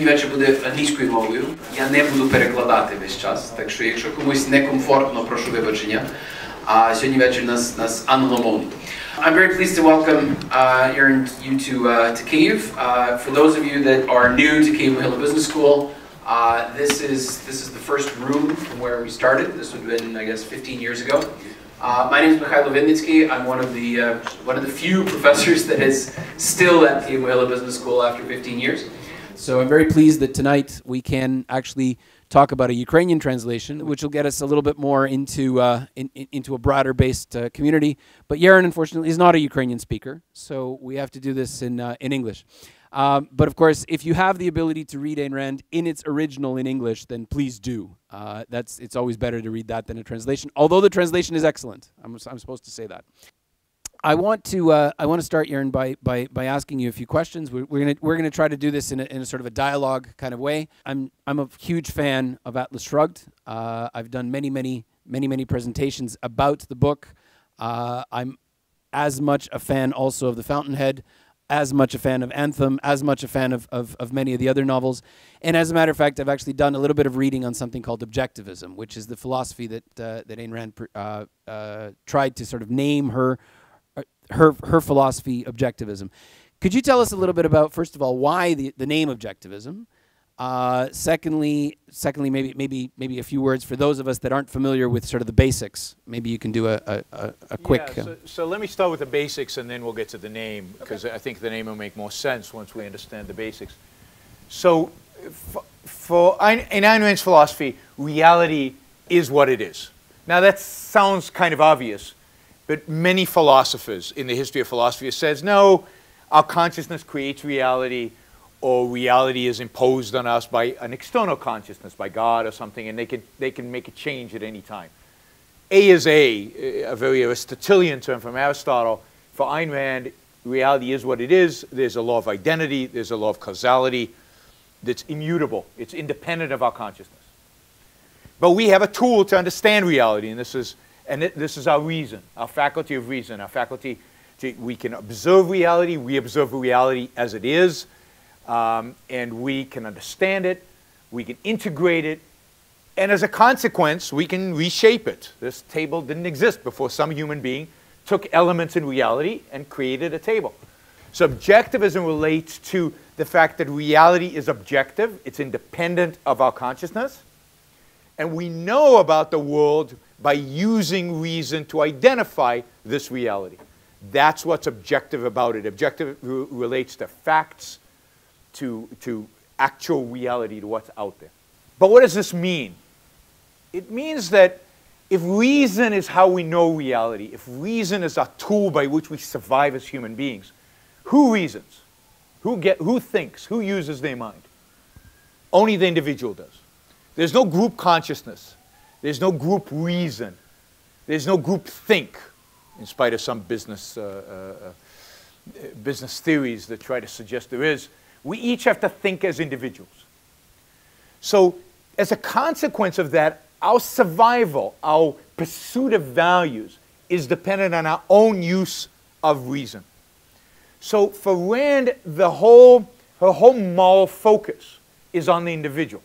сьогодні вечір буде англійською мовою. Я не буду перекладати весь час, так що якщо комусь некомфортно, прошу вибачення. А сьогодні вечір нас англомовний. I'm very pleased to welcome Yaron, you to Kyiv. For those of you that are new to Kyivo-Mogilянській Business School, this is the first room from where we started. This would have been, I guess, 15 years ago. My name is Mihайло Вінницький. I'm one of the few professors that is still at Kyivo-Mogilянській Business School after 15 years. So I'm very pleased that tonight we can actually talk about a Ukrainian translation, which will get us a little bit more into a broader-based community. But Yaron, unfortunately, is not a Ukrainian speaker, so we have to do this in English. But of course, if you have the ability to read Айн Ренд in its original in English, then please do. It's always better to read that than a translation, although the translation is excellent. I'm supposed to say that. I want to start, Yaron, by asking you a few questions. We're gonna try to do this in a sort of a dialogue kind of way. I'm a huge fan of Atlas Shrugged. I've done many presentations about the book. I'm as much a fan also of The Fountainhead, as much a fan of Anthem, as much a fan of many of the other novels. And as a matter of fact, I've actually done a little bit of reading on something called Objectivism, which is the philosophy that Айн Ренд tried to sort of name her philosophy, Objectivism. Could you tell us a little bit about, first of all, why the name Objectivism? Secondly, maybe a few words for those of us that aren't familiar with sort of the basics. Maybe you can do a quick... So let me start with the basics and then we'll get to the name, because I think the name will make more sense once we understand the basics. So in Айн Rend's philosophy, reality is what it is. Now that sounds kind of obvious, but many philosophers in the history of philosophy have said, no, our consciousness creates reality, or reality is imposed on us by an external consciousness, by God or something, and they can make a change at any time. A is a very Aristotelian term from Aristotle. For Айн Ренд, reality is what it is. There's a law of identity, there's a law of causality that's immutable. It's independent of our consciousness. But we have a tool to understand reality, and this is our reason, our faculty of reason, our faculty we can observe reality, we observe reality as it is, and we can understand it, we can integrate it, and as a consequence, we can reshape it. This table didn't exist before some human being took elements in reality and created a table. So objectivism relates to the fact that reality is objective, it's independent of our consciousness, and we know about the world by using reason to identify this reality. That's what's objective about it. Objective relates to facts, to actual reality, to what's out there. But what does this mean? It means that if reason is how we know reality, if reason is a tool by which we survive as human beings, who reasons? Who thinks? Who uses their mind? Only the individual does. There's no group consciousness. There's no group reason. There's no group think, in spite of some business theories that try to suggest there is. We each have to think as individuals. So as a consequence of that, our survival, our pursuit of values is dependent on our own use of reason. So for Rand, her whole moral focus is on the individual.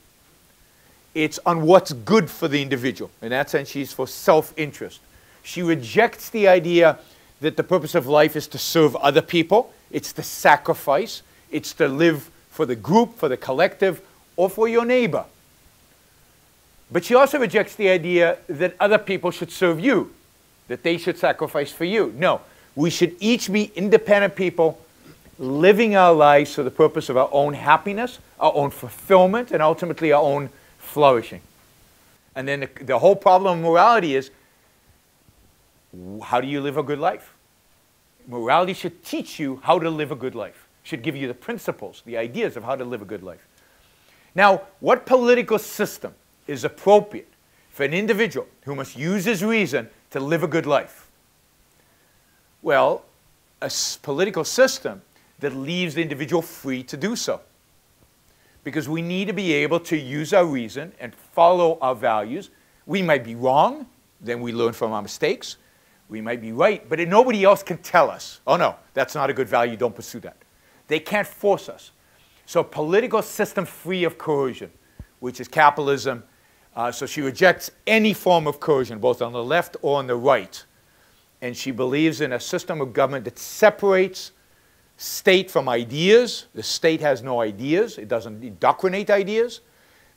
It's on what's good for the individual. In that sense, she's for self-interest. She rejects the idea that the purpose of life is to serve other people. It's to sacrifice. It's to live for the group, for the collective, or for your neighbor. But she also rejects the idea that other people should serve you, that they should sacrifice for you. No, we should each be independent people living our lives for the purpose of our own happiness, our own fulfillment, and ultimately our own flourishing. And then the whole problem of morality is, how do you live a good life? Morality should teach you how to live a good life. Should give you the principles, the ideas of how to live a good life. Now, what political system is appropriate for an individual who must use his reason to live a good life? Well, a political system that leaves the individual free to do so. Because we need to be able to use our reason and follow our values. We might be wrong, then we learn from our mistakes. We might be right, but nobody else can tell us, oh no, that's not a good value, don't pursue that. They can't force us. So a political system free of coercion, which is capitalism. So she rejects any form of coercion, both on the left or on the right. And she believes in a system of government that separates state from ideas. The state has no ideas. It doesn't indoctrinate ideas.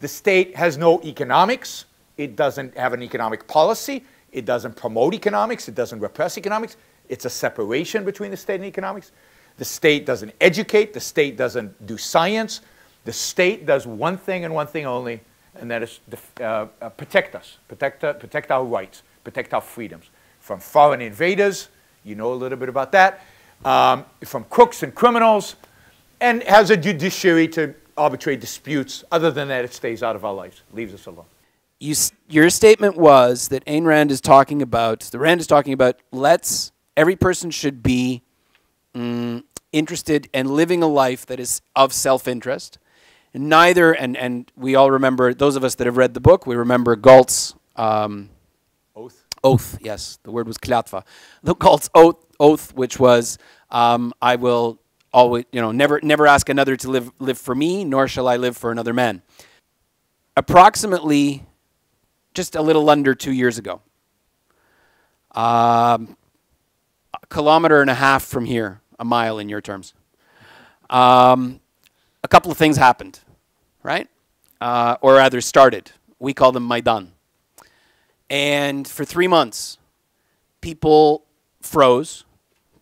The state has no economics. It doesn't have an economic policy. It doesn't promote economics. It doesn't repress economics. It's a separation between the state and economics. The state doesn't educate. The state doesn't do science. The state does one thing and one thing only, and that is protect us, protect our rights, protect our freedoms from foreign invaders. You know a little bit about that. From crooks and criminals, and has a judiciary to arbitrate disputes. Other than that, it stays out of our lives, leaves us alone. Your statement was that Айн Ренд is talking about, every person should be interested in living a life that is of self-interest. Neither, and we all remember, those of us that have read the book, we remember Galt's oath, yes, the word was klятва. The Galt's oath, which was, I will always, never ask another to live for me, nor shall I live for another man. Approximately, just a little under 2 years ago, a kilometer and a half from here, a mile in your terms, a couple of things happened, right? Or rather started. We call them Maidan. And for 3 months, people froze,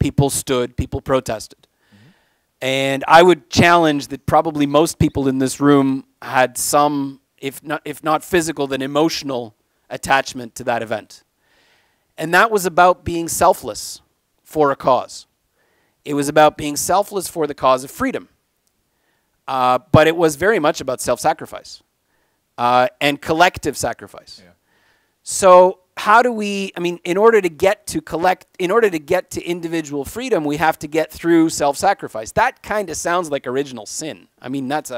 people stood, people protested. Mm-hmm. And I would challenge that probably most people in this room had some, if not physical, then emotional attachment to that event. And that was about being selfless for a cause. It was about being selfless for the cause of freedom. But it was very much about self-sacrifice and collective sacrifice. Yeah. So how do we, in order to get to individual freedom, we have to get through self-sacrifice. That kind of sounds like original sin. That's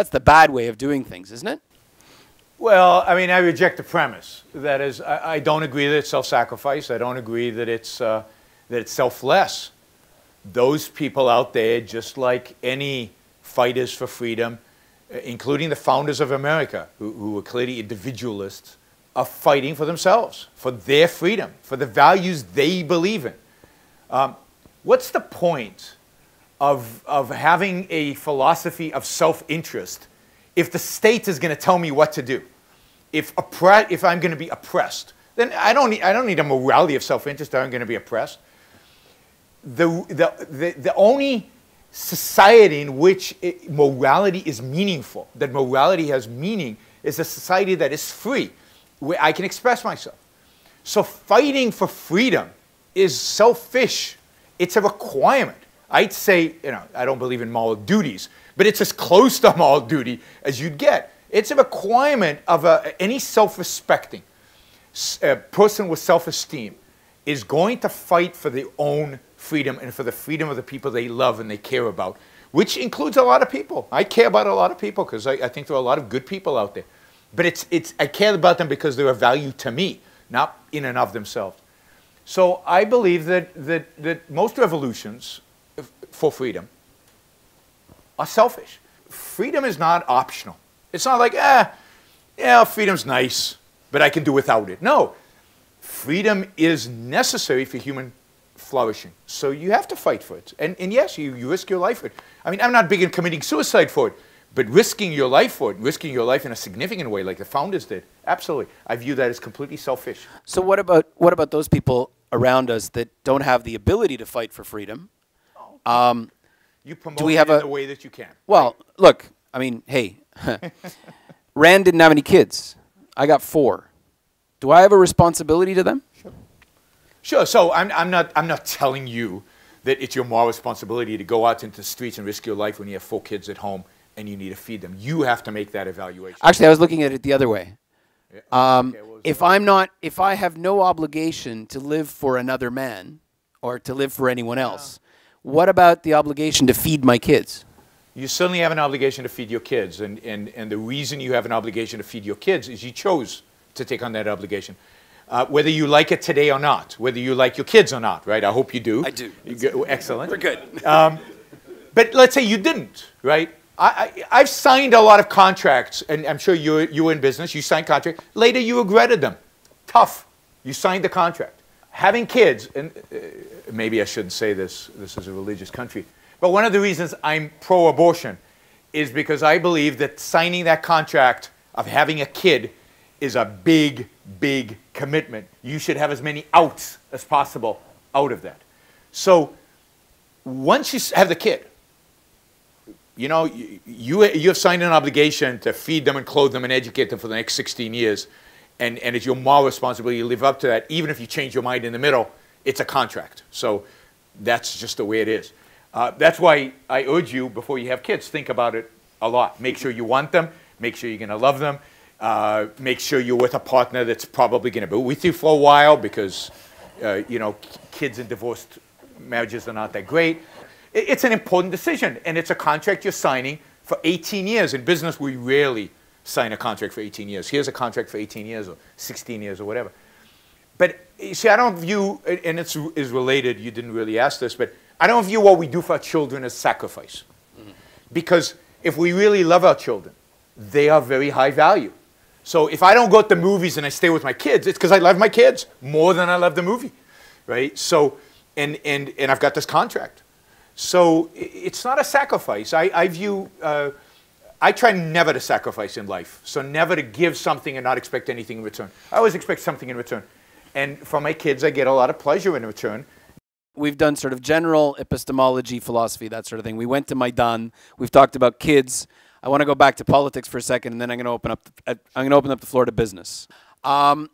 the bad way of doing things, isn't it? Well, I reject the premise. That is, I don't agree that it's self-sacrifice. I don't agree that it's selfless. Those people out there, just like any fighters for freedom, including the founders of America, who were clearly individualists, are fighting for themselves, for their freedom, for the values they believe in. What's the point of having a philosophy of self-interest if the state is going to tell me what to do? If I'm going to be oppressed, then I don't need a morality of self-interest. I'm going to be oppressed. The only society in which morality is meaningful, that morality has meaning, is a society that is free, where I can express myself. So fighting for freedom is selfish. It's a requirement. I'd say, I don't believe in moral duties, but it's as close to moral duty as you'd get. It's a requirement of any self-respecting person with self-esteem is going to fight for their own freedom and for the freedom of the people they love and they care about, which includes a lot of people. I care about a lot of people because I think there are a lot of good people out there. But I care about them because they're of value to me, not in and of themselves. So I believe that most revolutions for freedom are selfish. Freedom is not optional. It's not like, freedom's nice, but I can do without it. No, freedom is necessary for human flourishing. So you have to fight for it. And yes, you risk your life for it. I'm not big in committing suicide for it, but risking your life for it, risking your life in a significant way like the founders did, absolutely. I view that as completely selfish. So what about those people around us that don't have the ability to fight for freedom? You promote it in the way that you can. Well, right? Look, hey, Rand didn't have any kids. I got 4. Do I have a responsibility to them? Sure. So I'm not telling you that it's your moral responsibility to go out into the streets and risk your life when you have 4 kids at home and you need to feed them. You have to make that evaluation. Actually, I was looking at it the other way. Okay, if I have no obligation to live for another man or to live for anyone else, what about the obligation to feed my kids? You certainly have an obligation to feed your kids, and the reason you have an obligation to feed your kids is you chose to take on that obligation. Whether you like it today or not, whether you like your kids or not, right? I hope you do. I do. Excellent. We're good. But let's say you didn't, right? I've signed a lot of contracts, and I'm sure you were in business, you signed contracts. Later, you regretted them. Tough. You signed the contract. Having kids, and maybe I shouldn't say this, this is a religious country, but one of the reasons I'm pro-abortion is because I believe that signing that contract of having a kid is a big, big commitment. You should have as many outs as possible out of that. So once you have the kid, you know, you have signed an obligation to feed them and clothe them and educate them for the next 16 years. And it's your moral responsibility to live up to that. Even if you change your mind in the middle, it's a contract. So that's just the way it is. That's why I urge you, before you have kids, think about it a lot. Make sure you want them. Make sure you're going to love them. Make sure you're with a partner that's probably going to be with you for a while because, you know, kids in divorced marriages are not that great. It's an important decision, and it's a contract you're signing for 18 years. In business, we rarely sign a contract for 18 years. Here's a contract for 18 years or 16 years or whatever. But you see, I don't view, and it is related, you didn't really ask this, but I don't view what we do for our children as sacrifice. Mm-hmm. Because if we really love our children, they are very high value. So if I don't go to the movies and I stay with my kids, it's because I love my kids more than I love the movie, right? So, and I've got this contract. So it's not a sacrifice. I view, I try never to sacrifice in life. So never to give something and not expect anything in return. I always expect something in return. And from my kids, I get a lot of pleasure in return. We've done sort of general epistemology, philosophy, that sort of thing. We went to Maidan. We've talked about kids. I want to go back to politics for a second, and then I'm going to open up the floor to business. The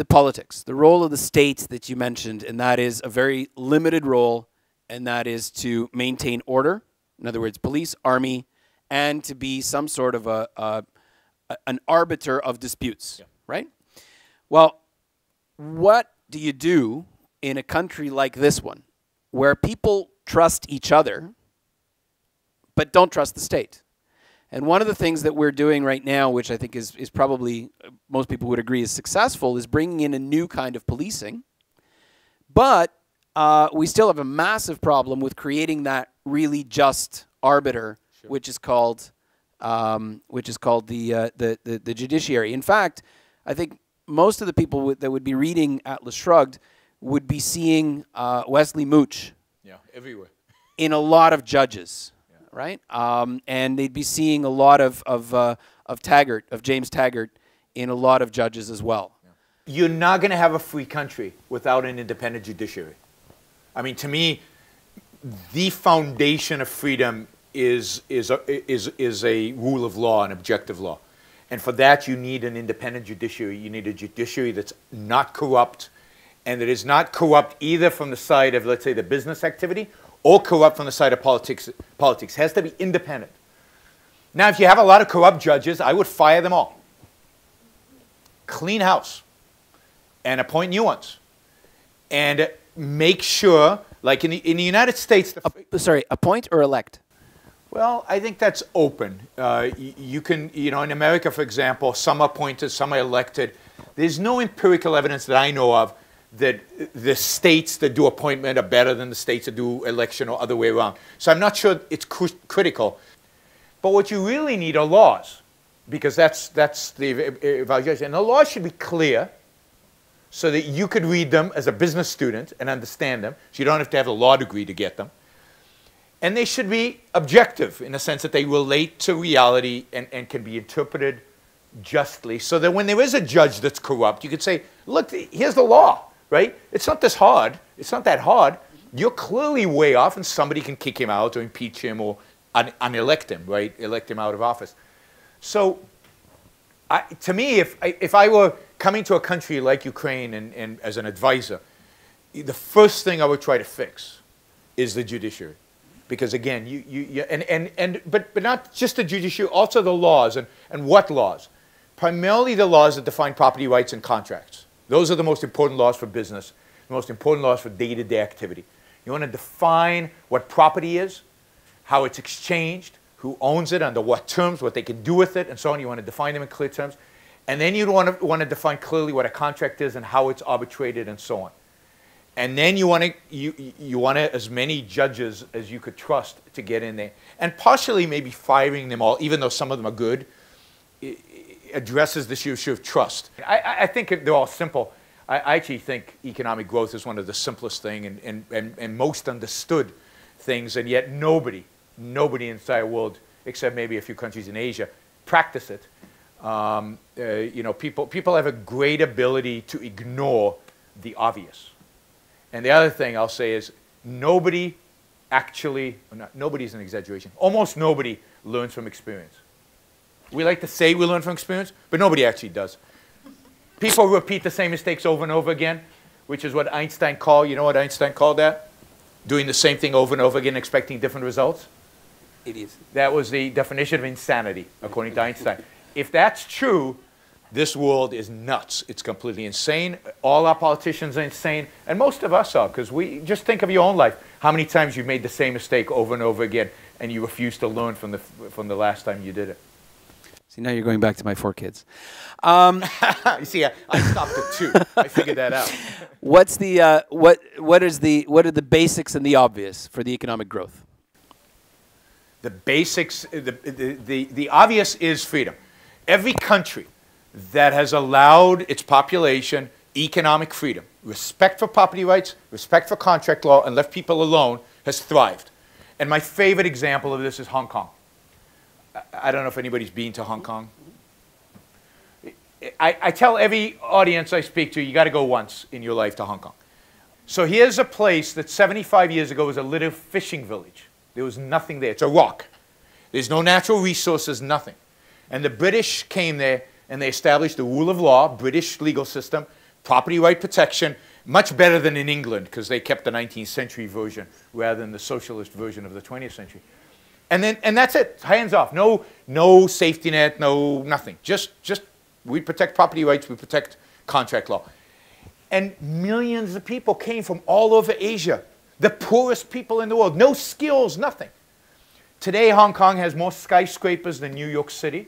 politics, the role of the state that you mentioned, and that is a very limited role, and that is to maintain order. In other words, police, army, and to be some sort of an arbiter of disputes, yeah. Right? Well, what do you do in a country like this one, where people trust each other, but don't trust the state? And one of the things that we're doing right now, which I think is probably, most people would agree is successful, is bringing in a new kind of policing. But we still have a massive problem with creating that really just arbiter, sure. which is called the judiciary. In fact, I think most of the people that would be reading Atlas Shrugged would be seeing Wesley Mooch, yeah, everywhere, in a lot of judges, yeah. Right? And they'd be seeing a lot of Taggart, of James Taggart, in a lot of judges as well. Yeah. You're not going to have a free country without an independent judiciary. I mean, to me, the foundation of freedom is a rule of law, an objective law. And for that, you need an independent judiciary. You need a judiciary that's not corrupt, and that is not corrupt either from the side of, let's say, the business activity, or corrupt from the side of politics. Politics has to be independent. Now, if you have a lot of corrupt judges, I would fire them all. Clean house. And appoint new ones. And make sure, like in the United States... Sorry, appoint or elect? Well, I think that's open. You can, you know, in America, for example, some are appointed, some are elected. There's no empirical evidence that I know of that the states that do appointment are better than the states that do election or other way around. So I'm not sure it's critical. But what you really need are laws, because that's the evaluation. And the laws should be clear so that you could read them as a business student and understand them. So you don't have to have a law degree to get them. And they should be objective in the sense that they relate to reality and can be interpreted justly, so that when there is a judge that's corrupt, you could say, look, here's the law, right? It's not this hard. It's not that hard. You're clearly way off, and somebody can kick him out or impeach him or unelect him, right? Elect him out of office. So to me, if I were coming to a country like Ukraine and as an advisor, the first thing I would try to fix is the judiciary. Because again, but not just the judiciary, also the laws, and what laws? Primarily the laws that define property rights and contracts. Those are the most important laws for business, the most important laws for day-to-day activity. You want to define what property is, how it's exchanged, who owns it, under what terms, what they can do with it, and so on. You want to define them in clear terms. And then you want to define clearly what a contract is and how it's arbitrated and so on. And then you want as many judges as you could trust to get in there. And partially maybe firing them all, even though some of them are good, addresses this issue of trust. I think they're all simple. I actually think economic growth is one of the simplest things and most understood things, and yet nobody in the entire world, except maybe a few countries in Asia, practice it. You know, people have a great ability to ignore the obvious. And the other thing I'll say is nobody actually, nobody's an exaggeration, almost nobody learns from experience. We like to say we learn from experience, but nobody actually does. People repeat the same mistakes over and over again, which is what Einstein called, you know what Einstein called that? Doing the same thing over and over again, expecting different results. Idiots. That was the definition of insanity, according to Einstein. If that's true, this world is nuts. It's completely insane. All our politicians are insane, and most of us are, because we just think of your own life. How many times you've made the same mistake over and over again, and you refuse to learn from the last time you did it. See, now you're going back to my 4 kids. You see, I stopped at 2. I figured that out. What's the what are the basics and the obvious for the economic growth? The basics, the obvious is freedom. Every country that has allowed its population economic freedom, respect for property rights, respect for contract law, and left people alone has thrived. And my favorite example of this is Hong Kong. I don't know if anybody's been to Hong Kong. I tell every audience I speak to, you got to go once in your life to Hong Kong. So here's a place that 75 years ago was a little fishing village. There was nothing there. It's a rock. There's no natural resources, nothing. And the British came there and they established the rule of law, British legal system, property right protection, much better than in England because they kept the 19th century version rather than the socialist version of the 20th century. And that's it, hands off. No safety net, no nothing. Just we protect property rights, we protect contract law. And millions of people came from all over Asia, the poorest people in the world, no skills, nothing. Today, Hong Kong has more skyscrapers than New York City.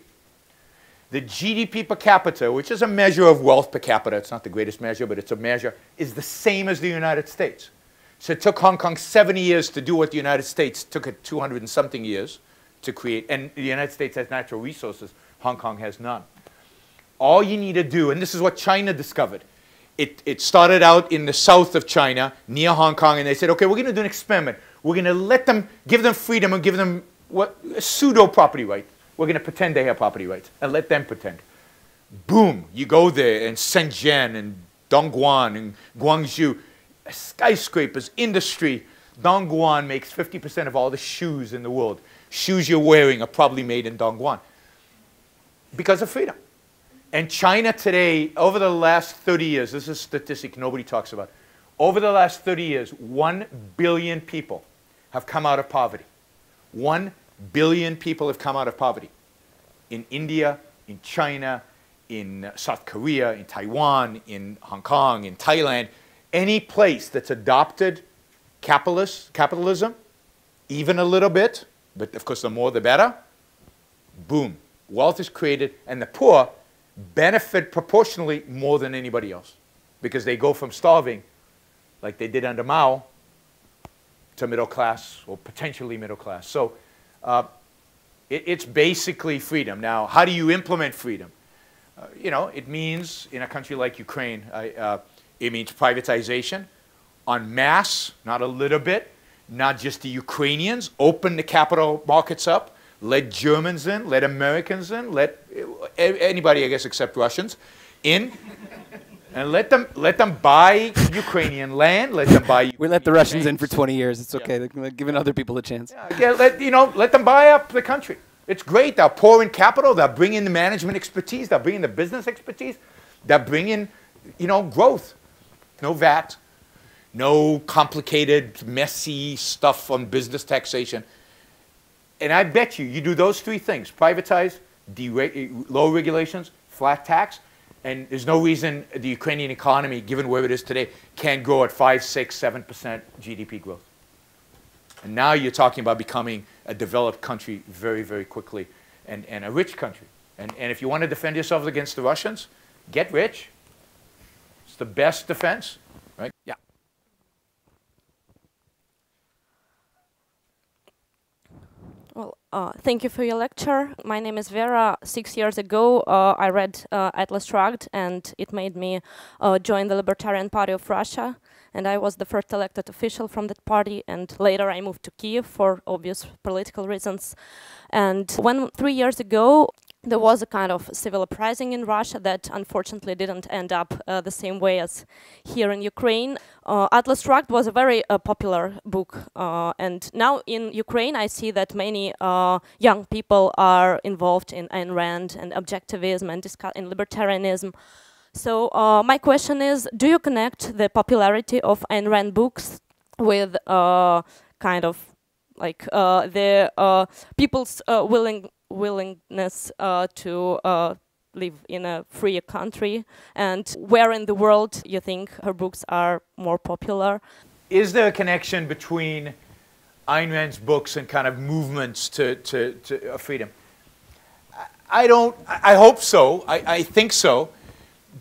The GDP per capita, which is a measure of wealth per capita, it's not the greatest measure, but it's a measure, is the same as the United States. So it took Hong Kong 70 years to do what the United States took it 200 and something years to create. And the United States has natural resources. Hong Kong has none. All you need to do, and this is what China discovered. It started out in the south of China, near Hong Kong, and they said, okay, we're going to do an experiment. We're going to let them, give them freedom and give them a pseudo property right. We're going to pretend they have property rights and let them pretend. Boom, you go there, and Shenzhen and Dongguan and Guangzhou, skyscrapers, industry. Dongguan makes 50% of all the shoes in the world. Shoes you're wearing are probably made in Dongguan because of freedom. And China today, over the last 30 years, this is a statistic nobody talks about. Over the last 30 years, 1 billion people have come out of poverty. 1 billion people have come out of poverty. In India, in China, in South Korea, in Taiwan, in Hong Kong, in Thailand, any place that's adopted capitalism, even a little bit, but of course the more the better, boom, wealth is created, and the poor benefit proportionally more than anybody else because they go from starving, like they did under Mao, to middle class or potentially middle class. So it's basically freedom. Now, how do you implement freedom? You know, it means, in a country like Ukraine, it means privatization en masse, not a little bit, not just the Ukrainians. Open the capital markets up. Let Germans in, let Americans in, let anybody, I guess, except Russians, in, and let them buy Ukrainian land. Let them buy. We let the Russians in for 20 years. It's okay. Yeah. They're giving other people a chance. Yeah, let them buy up the country. It's great. They'll pour in capital. They'll bring in the management expertise. They'll bring in the business expertise. They'll bring in, growth. No VAT. No complicated, messy stuff on business taxation. And I bet you do those 3 things, privatize, low regulations, flat tax, and there's no reason the Ukrainian economy, given where it is today, can't grow at 5, 6, 7% GDP growth. And now you're talking about becoming a developed country very, very quickly and a rich country. And if you want to defend yourselves against the Russians, get rich. It's the best defense, right? Yeah. Well, thank you for your lecture. My name is Vera. 6 years ago, I read Atlas Shrugged, and it made me join the Libertarian Party of Russia. And I was the first elected official from that party. And later, I moved to Kiev for obvious political reasons. And when 3 years ago, there was a kind of civil uprising in Russia that unfortunately didn't end up the same way as here in Ukraine. Atlas Shrugged was a very popular book, and now in Ukraine I see that many young people are involved in Айн Ренд and objectivism and in libertarianism. So my question is, do you connect the popularity of Айн Ренд books with kind of like the people's willingness to live in a freer country, and where in the world you think her books are more popular? Is there a connection between Айн Rend's books and kind of movements to freedom? I hope so. I think so.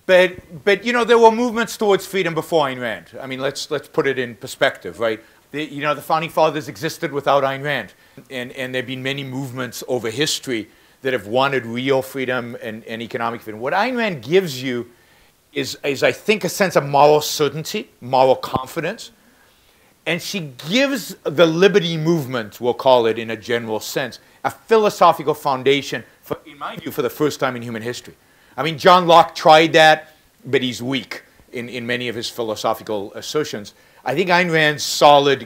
But you know, there were movements towards freedom before Айн Rend. I mean, let's put it in perspective, right? The founding fathers existed without Айн Rend, and there have been many movements over history that have wanted real freedom and economic freedom. What Айн Rend gives you is I think, a sense of moral certainty, moral confidence, and she gives the liberty movement, we'll call it in a general sense, a philosophical foundation, in my view, for the first time in human history. I mean, John Locke tried that, but he's weak in many of his philosophical assertions. I think Айн Rand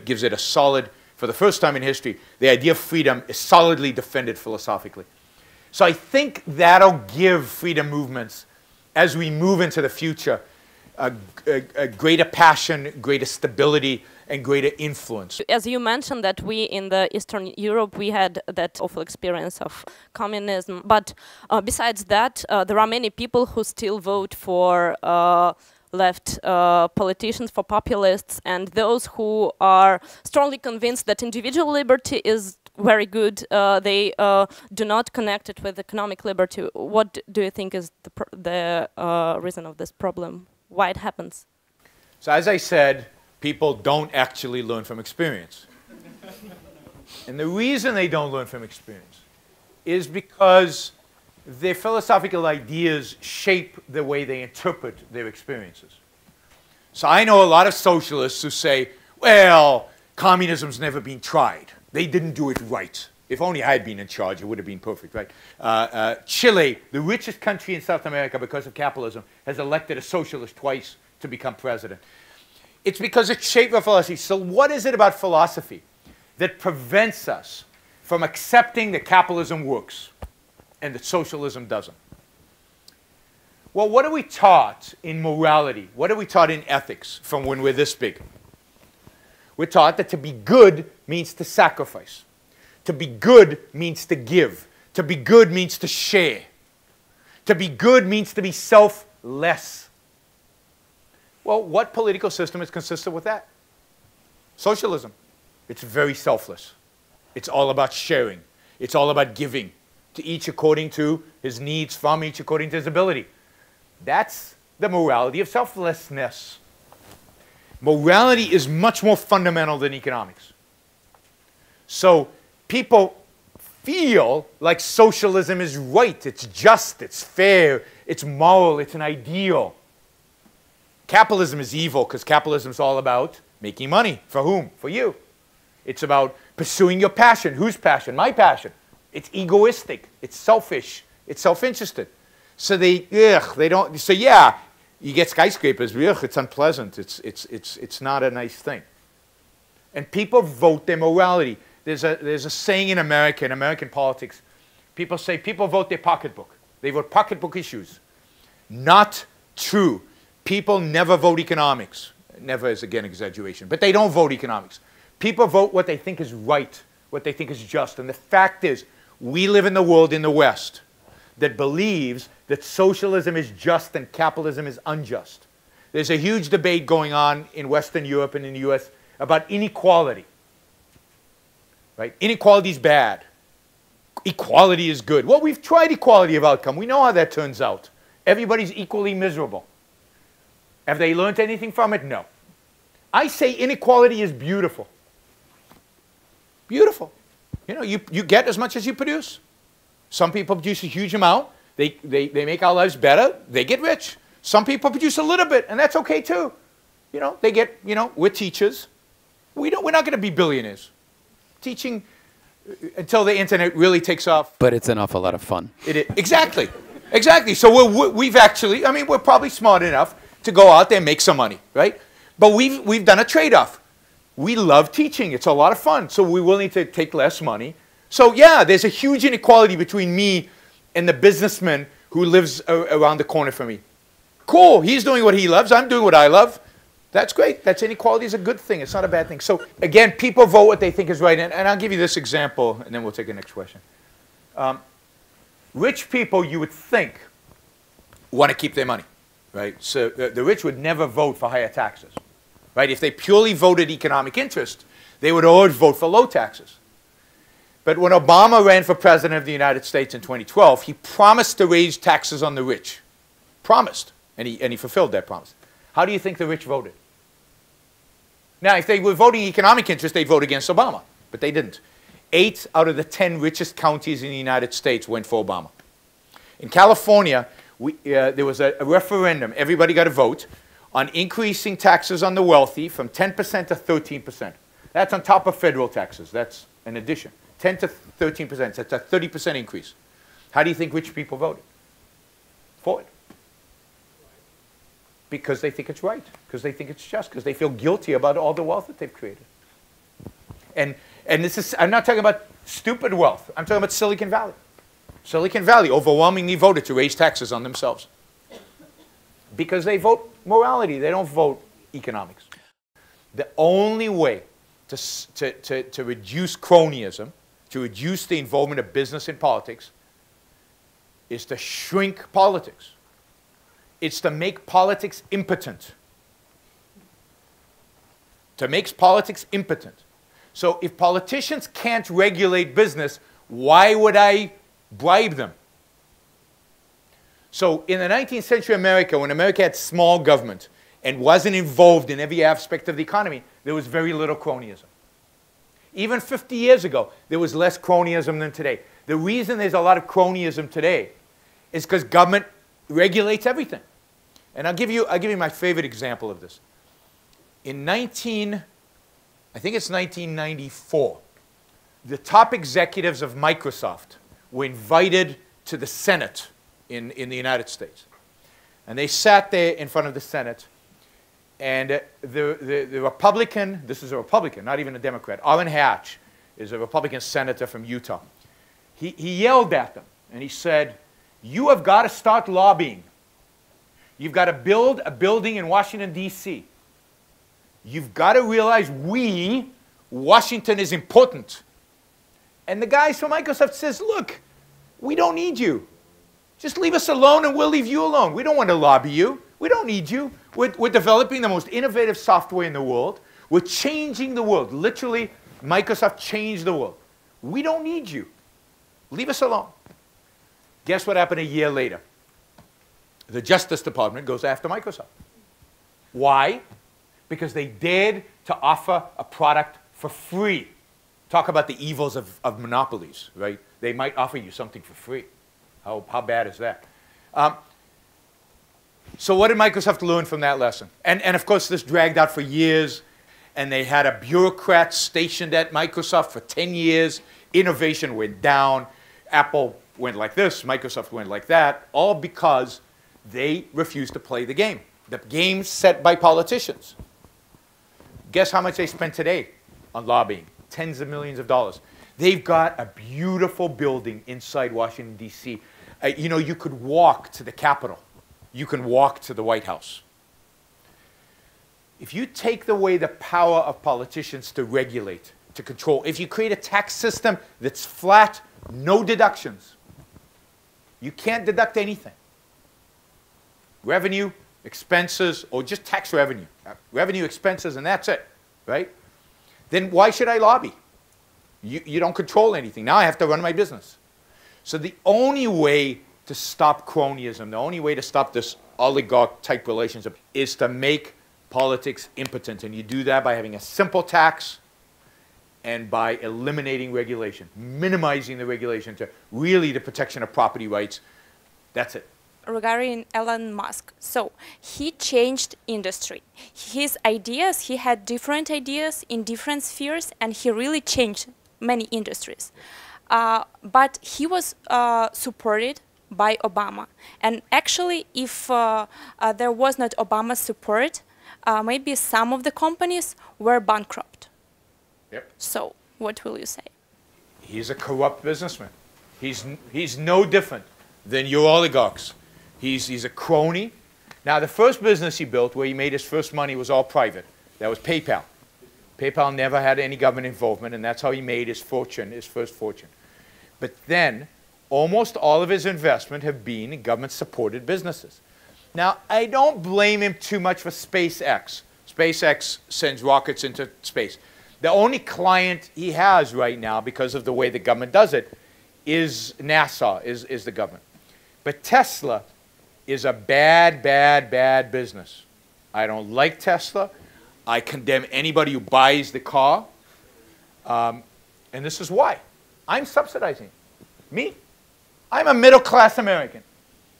gives it a solid, for the first time in history, the idea of freedom is solidly defended philosophically. So I think that'll give freedom movements, as we move into the future, a greater passion, greater stability, and greater influence. As you mentioned that we in the Eastern Europe, we had that awful experience of communism. But besides that, there are many people who still vote for left politicians, for populists, and those who are strongly convinced that individual liberty is very good. They do not connect it with economic liberty. What do you think is the reason of this problem? Why it happens? So as I said, people don't actually learn from experience. And the reason they don't learn from experience is because their philosophical ideas shape the way they interpret their experiences. So I know a lot of socialists who say, well, communism's never been tried. They didn't do it right. If only I had been in charge, it would have been perfect, right? Chile, the richest country in South America because of capitalism, has elected a socialist twice to become president. It's because it shaped our philosophy. So what is it about philosophy that prevents us from accepting that capitalism works and that socialism doesn't? Well, what are we taught in morality? What are we taught in ethics from when we're this big? We're taught that to be good means to sacrifice. To be good means to give. To be good means to share. To be good means to be selfless. Well, what political system is consistent with that? Socialism. It's very selfless. It's all about sharing. It's all about giving to each according to his needs, from each according to his ability. That's the morality of selflessness. Morality is much more fundamental than economics. So people feel like socialism is right, it's just, it's fair, it's moral, it's an ideal. Capitalism is evil because capitalism is all about making money. For whom? For you. It's about pursuing your passion. Whose passion? My passion. It's egoistic. It's selfish. It's self-interested. So they don't. So yeah, you get skyscrapers. It's unpleasant. It's not a nice thing. And people vote their morality. There's a saying in America, in American politics, people say people vote their pocketbook. They vote pocketbook issues. Not true. People never vote economics. Never is, again, exaggeration. But they don't vote economics. People vote what they think is right, what they think is just. And the fact is, we live in the world in the West that believes that socialism is just and capitalism is unjust. There's a huge debate going on in Western Europe and in the US about inequality. Right? Inequality is bad. Equality is good. Well, we've tried equality of outcome. We know how that turns out. Everybody's equally miserable. Have they learned anything from it? No. I say inequality is beautiful. Beautiful. You know, you get as much as you produce. Some people produce a huge amount. They make our lives better. They get rich. Some people produce a little bit, and that's okay too. You know, they get, you know, we're teachers. We're not going to be billionaires. Teaching until the internet really takes off. But it's an awful lot of fun. Exactly. Exactly. So we've actually, I mean, we're probably smart enough to go out there and make some money, right? But we've done a trade-off. We love teaching. It's a lot of fun. So we're willing to take less money. So yeah, there's a huge inequality between me and the businessman who lives around the corner from me. Cool. He's doing what he loves. I'm doing what I love. That's great. That's inequality is a good thing. It's not a bad thing. So again, people vote what they think is right. And I'll give you this example, and then we'll take the next question. Rich people, you would think, want to keep their money, right? So the rich would never vote for higher taxes, right? If they purely voted economic interest, they would always vote for low taxes. But when Obama ran for president of the United States in 2012, he promised to raise taxes on the rich. Promised. And he fulfilled that promise. How do you think the rich voted? Now, if they were voting economic interest, they'd vote against Obama. But they didn't. 8 out of the 10 richest counties in the United States went for Obama. In California, there was a referendum. Everybody got a vote on increasing taxes on the wealthy from 10% to 13%. That's on top of federal taxes. That's an addition. 10 to 13%. That's a 30% increase. How do you think rich people voted? For it. Because they think it's right. Because they think it's just. Because they feel guilty about all the wealth that they've created. And this is, I'm not talking about stupid wealth. I'm talking about Silicon Valley. Silicon Valley overwhelmingly voted to raise taxes on themselves. Because they vote morality. They don't vote economics. The only way to reduce cronyism, to reduce the involvement of business in politics, is to shrink politics. It's to make politics impotent. To make politics impotent. So if politicians can't regulate business, why would I bribe them? So in the 19th century America, when America had small government and wasn't involved in every aspect of the economy, there was very little cronyism. Even 50 years ago, there was less cronyism than today. The reason there's a lot of cronyism today is because government regulates everything. And I'll give you my favorite example of this. In I think it's 1994, the top executives of Microsoft were invited to the Senate in the United States. And they sat there in front of the Senate, and the Republican, this is a Republican, not even a Democrat, Orrin Hatch is a Republican senator from Utah. He yelled at them, and he said, "You have got to start lobbying. You've got to build a building in Washington, D.C. You've got to realize Washington is important." And the guys from Microsoft says, "Look, we don't need you. Just leave us alone and we'll leave you alone. We don't want to lobby you. We don't need you. We're developing the most innovative software in the world. We're changing the world." Literally, Microsoft changed the world. "We don't need you. Leave us alone." Guess what happened a year later? The Justice Department goes after Microsoft. Why? Because they dared to offer a product for free. Talk about the evils of monopolies, right? They might offer you something for free. How bad is that? So what did Microsoft learn from that lesson? And of course, this dragged out for years, and they had a bureaucrat stationed at Microsoft for 10 years. Innovation went down. Apple went like this. Microsoft went like that, all because they refused to play the game. The game set by politicians. Guess how much they spent today on lobbying? Tens of millions of dollars. They've got a beautiful building inside Washington, D.C. You know, you could walk to the Capitol. You can walk to the White House. If you take away the power of politicians to regulate, to control, if you create a tax system that's flat, no deductions, you can't deduct anything. Revenue, expenses, or just tax revenue. Revenue, expenses, and that's it, right? Then why should I lobby? You don't control anything. Now I have to run my business. So the only way to stop cronyism, the only way to stop this oligarch-type relationship is to make politics impotent. And you do that by having a simple tax and by eliminating regulation, minimizing the regulation to really the protection of property rights. That's it. Regarding Elon Musk, so he changed industry. His ideas, he had different ideas in different spheres, and he really changed many industries. But he was supported by Obama. And actually, if there was not Obama's support, maybe some of the companies were bankrupt. Yep. So, what will you say? He's a corrupt businessman. He's no different than your oligarchs. He's a crony. Now, the first business he built, where he made his first money, was all private. That was PayPal. PayPal never had any government involvement, and that's how he made his fortune, his first fortune. But then, almost all of his investment have been in government-supported businesses. Now, I don't blame him too much for SpaceX. SpaceX sends rockets into space. The only client he has right now, because of the way the government does it, is NASA, is the government. But Tesla is a bad, bad, bad business. I don't like Tesla. I condemn anybody who buys the car. And this is why. I'm subsidizing it. Me. I'm a middle-class American.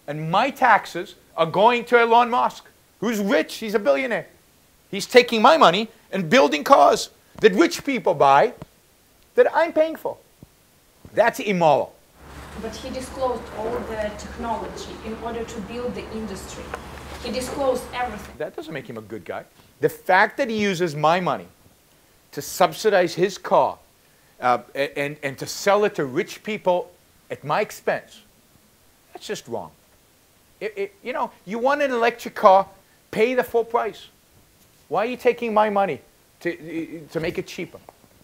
And my taxes are going to Elon Musk, who's rich. He's a billionaire. He's taking my money and building cars that rich people buy that I'm paying for. That's immoral. But he disclosed all the technology in order to build the industry. He disclosed everything. That doesn't make him a good guy. The fact that he uses my money to subsidize his car and to sell it to rich people at my expense, that's just wrong. You know, you want an electric car, pay the full price. Why are you taking my money to make it cheaper?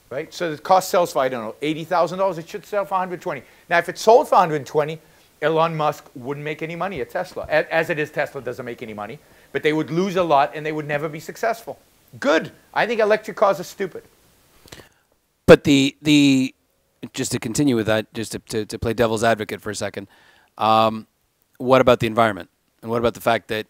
Right? So the car sells for, I don't know, $80,000. It should sell for $120,000. Now, if it sold for $120,000, Elon Musk wouldn't make any money at Tesla. As it is, Tesla doesn't make any money. But they would lose a lot, and they would never be successful. Good. I think electric cars are stupid. But just to continue with that, just to play devil's advocate for a second, what about the environment? And what about the fact that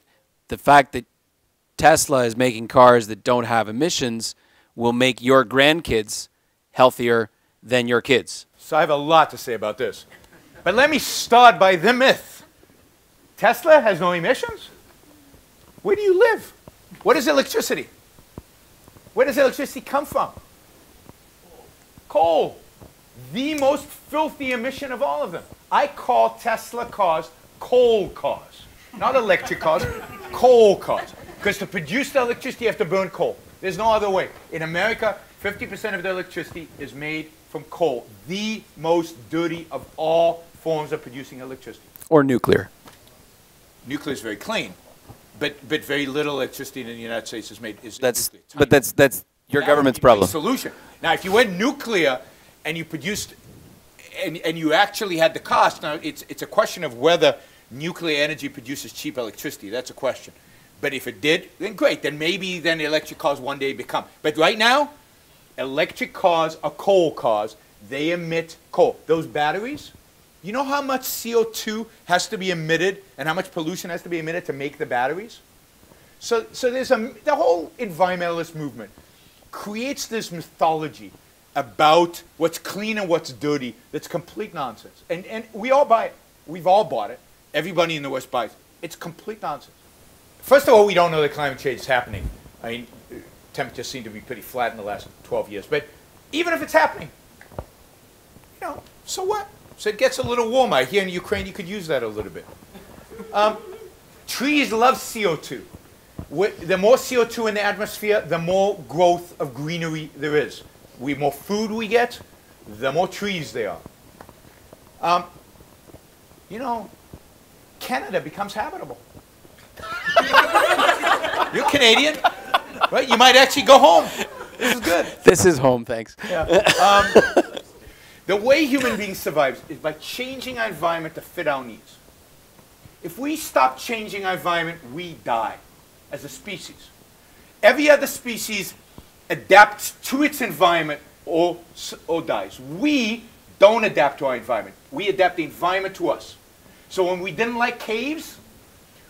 Tesla is making cars that don't have emissions will make your grandkids healthier than your kids? So I have a lot to say about this. But let me start by the myth. Tesla has no emissions? Where do you live? What is electricity? Where does electricity come from? Coal. The most filthy emission of all of them. I call Tesla cars coal cars. Not electric cars, coal cars. Because to produce the electricity, you have to burn coal. There's no other way. In America, 50% of the electricity is made from coal. The most dirty of all forms of producing electricity. Or nuclear. Nuclear is very clean. But very little electricity in the United States is made. But that's your government's problem. Solution. Now, if you went nuclear and you produced, and you actually had the cost, now it's a question of whether nuclear energy produces cheap electricity. That's a question. But if it did, then great. Then maybe electric cars one day become. But right now, electric cars are coal cars. They emit coal. Those batteries, you know how much CO2 has to be emitted and how much pollution has to be emitted to make the batteries? So there's the whole environmentalist movement creates this mythology about what's clean and what's dirty that's complete nonsense. And we all buy it. We've all bought it. Everybody in the West buys it. It's complete nonsense. First of all, we don't know that climate change is happening. I mean, temperatures seem to be pretty flat in the last 12 years. But even if it's happening, you know, so what? So it gets a little warmer. Here in Ukraine, you could use that a little bit. Trees love CO2. The more CO2 in the atmosphere, the more growth of greenery there is. The more food we get, the more trees there are. You know, Canada becomes habitable. You're Canadian, right? You might actually go home. This is good. This is home, thanks. Yeah. The way human beings survive is by changing our environment to fit our needs. If we stop changing our environment, we die as a species. Every other species adapts to its environment or dies. We don't adapt to our environment. We adapt the environment to us. So when we didn't like caves,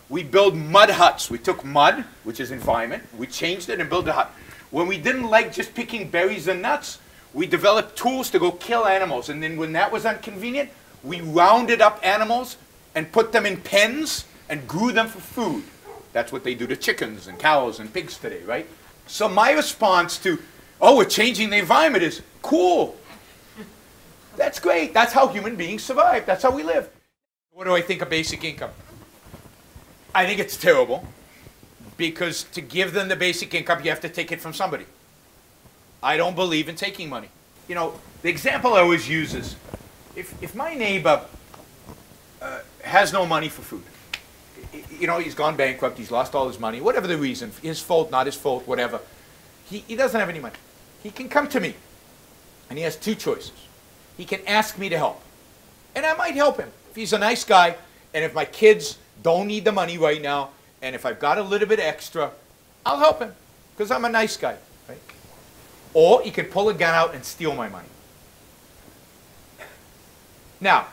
we built mud huts. We took mud, which is environment, we changed it and built a hut. When we didn't like just picking berries and nuts, We developed tools to go kill animals, and then when that was inconvenient, we rounded up animals and put them in pens and grew them for food. That's what they do to chickens and cows and pigs today, right? So my response to, oh, we're changing the environment is, cool. That's great. That's how human beings survive. That's how we live. What do I think of basic income? I think it's terrible, because to give them the basic income, you have to take it from somebody. I don't believe in taking money. You know, the example I always use is, if my neighbor has no money for food, you know, he's gone bankrupt, he's lost all his money, whatever the reason, his fault, not his fault, whatever, he doesn't have any money. He can come to me, and he has two choices. He can ask me to help, and I might help him. If he's a nice guy, and if my kids don't need the money right now, and if I've got a little bit extra, I'll help him, because I'm a nice guy, right? Or he can pull a gun out and steal my money. Now,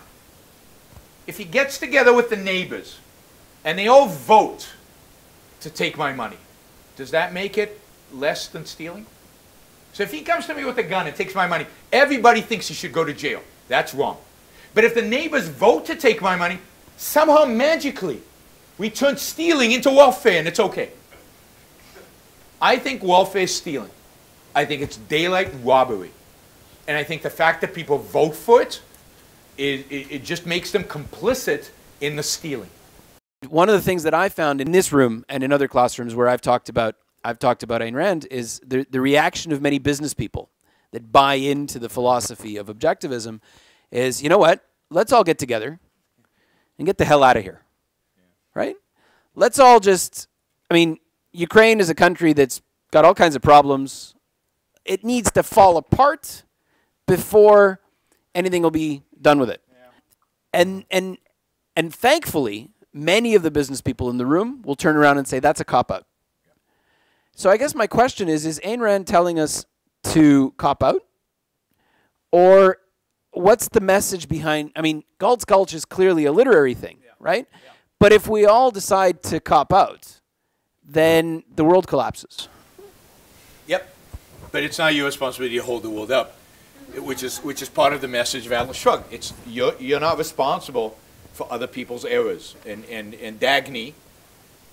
if he gets together with the neighbors, and they all vote to take my money, does that make it less than stealing? So if he comes to me with a gun and takes my money, everybody thinks he should go to jail. That's wrong. But if the neighbors vote to take my money, somehow magically we turn stealing into welfare, and it's okay. I think welfare is stealing. I think it's daylight robbery. And I think the fact that people vote for it, it just makes them complicit in the stealing. One of the things that I found in this room and in other classrooms where I've talked about Айн Ренд is the reaction of many business people that buy into the philosophy of objectivism is, you know what, let's all get together and get the hell out of here, right? Let's all just, I mean, Ukraine is a country that's got all kinds of problems. It needs to fall apart before anything will be done with it. Yeah. And thankfully, many of the business people in the room will turn around and say, that's a cop-out. Yeah. So I guess my question is Айн Ренд telling us to cop out? Or what's the message behind, I mean, Galt's Gulch is clearly a literary thing, yeah, right? Yeah. But if we all decide to cop out, then the world collapses. Yep. But it's not your responsibility to hold the world up, which is part of the message of Atlas Shrugged. It's you're not responsible for other people's errors. And Dagny,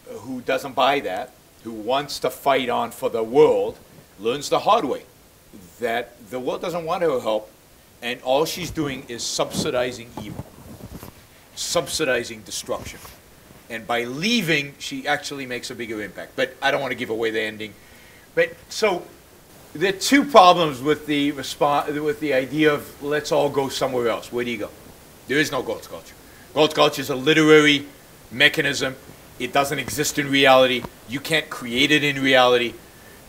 who doesn't buy that, who wants to fight on for the world, learns the hard way that the world doesn't want her help, and all she's doing is subsidizing evil, subsidizing destruction. And by leaving, she actually makes a bigger impact. But I don't want to give away the ending. But so there are two problems with the idea of let's all go somewhere else. Where do you go? There is no Galt's Gulch. Galt's Gulch is a literary mechanism. It doesn't exist in reality. You can't create it in reality.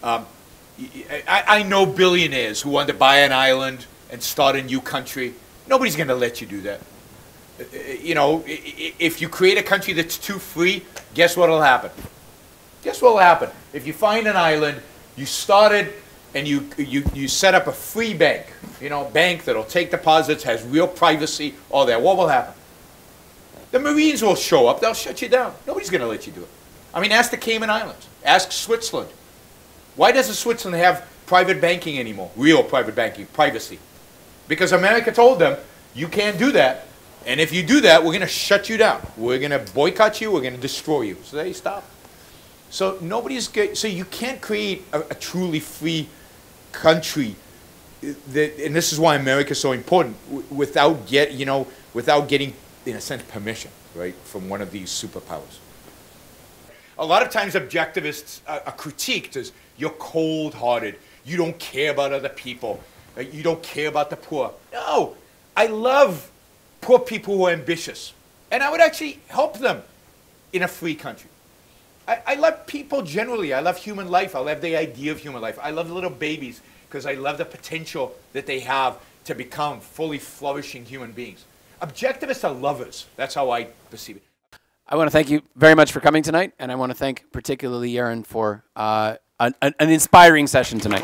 I know billionaires who want to buy an island and start a new country. Nobody's going to let you do that. You know, if you create a country that's too free, guess what will happen? Guess what will happen? If you find an island, you started and you set up a free bank, you know, bank that'll take deposits, has real privacy, all that, what will happen? The Marines will show up, they'll shut you down. Nobody's going to let you do it. I mean, ask the Cayman Islands, ask Switzerland. Why doesn't Switzerland have private banking anymore? Real private banking, privacy. Because America told them, you can't do that. And if you do that, we're going to shut you down. We're going to boycott you. We're going to destroy you. So they stop. So so you can't create a truly free country. And this is why America is so important. Without getting, in a sense, permission, right, from one of these superpowers. A lot of times, objectivists are critiqued as you're cold-hearted. You don't care about other people. You don't care about the poor. No, I love poor people who are ambitious. And I would actually help them in a free country. I love people generally. I love human life. I love the idea of human life. I love little babies because I love the potential that they have to become fully flourishing human beings. Objectivists are lovers. That's how I perceive it. I want to thank you very much for coming tonight, and I want to thank particularly Yaron for an inspiring session tonight.